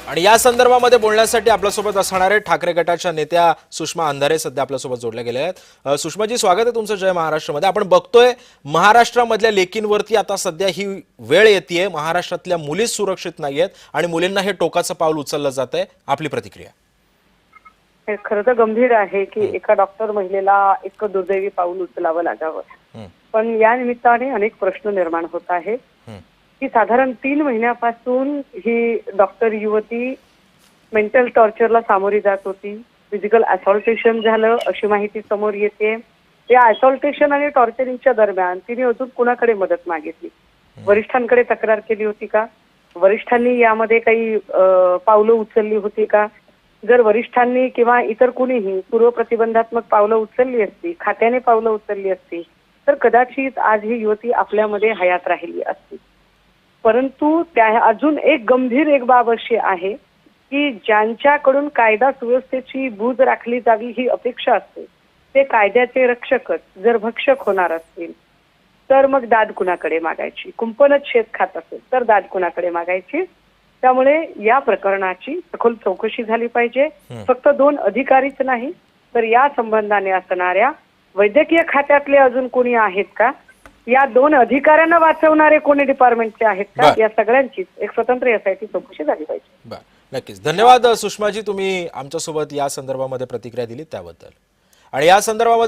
आणि या संदर्भामध्ये बोलण्यासाठी आपल्यासोबत असणारे ठाकरे गटाच्या नेत्या सुषमा अंधारे सध्या आपल्यासोबत जोडल्या गेल्या आहेत। सुषमाजी, स्वागत आहे तुमचं जय महाराष्ट्रमध्ये। आपण बघतोय महाराष्ट्रामधल्या लेकींवरती आता सध्या ही वेळ येतेय, महाराष्ट्रातल्या मुलीच सुरक्षित नाहीयेत आणि मुलींना हे टोकाचं पाऊल उचललं जातंय। आपली प्रतिक्रिया? हे खरं तर गंभीर आहे की एका डॉक्टर महिलेला एक दुर्दैवी पाऊल उचलावं लागावं, पण या निमित्ताने अनेक प्रश्न निर्माण होत आहेत की साधारण 3 महिन्यापासून ही डॉक्टर युवती मेंटल टॉर्चरला सामोरी जात होती। फिजिकल असॉल्टेशन झालं अशी माहिती समोर येते। या असॉल्टेशन आणि टॉर्चरिंगच्या दरम्यान तिने अजून कुणाकडे मदत मागितली? वरिष्ठांकडे तक्रार केली होती का? वरिष्ठांनी यामध्ये काही पावलं उचलली होती का? जर वरिष्ठांनी किंवा इतर कुणीही पूर्व प्रतिबंधात्मक पावलं उचलली असती, खात्याने पावलं उचलली असती, तर कदाचित आज ही युवती आपल्यामध्ये हयात राहिली असती। परंतु त्या अजून एक गंभीर बाब अशी आहे की ज्यांच्याकडून कायदा सुव्यवस्थेची बूज राखली जावी ही अपेक्षा असते, ते कायद्याचे रक्षकच जर भक्षक होणार असतील तर मग दाद कुणाकडे मागायची? कुंपणच शेत खात असेल तर दाद कुणाकडे मागायची? त्यामुळे या प्रकरणाची सखोल चौकशी झाली पाहिजे। फक्त 2 अधिकारीच नाही तर या संबंधाने असणाऱ्या वैद्यकीय खात्यातले अजून कोणी आहेत का? या 2 अधिकाऱ्यांना वाचवणारे कोणी डिपार्टमेंटचे आहेत का? या सगळ्यांची एक स्वतंत्र SIT चौकशी झाली पाहिजे। नक्कीच। धन्यवाद सुषमाजी, तुम्ही आमच्यासोबत या संदर्भामध्ये प्रतिक्रिया दिली त्याबद्दल। आणि या संदर्भामध्ये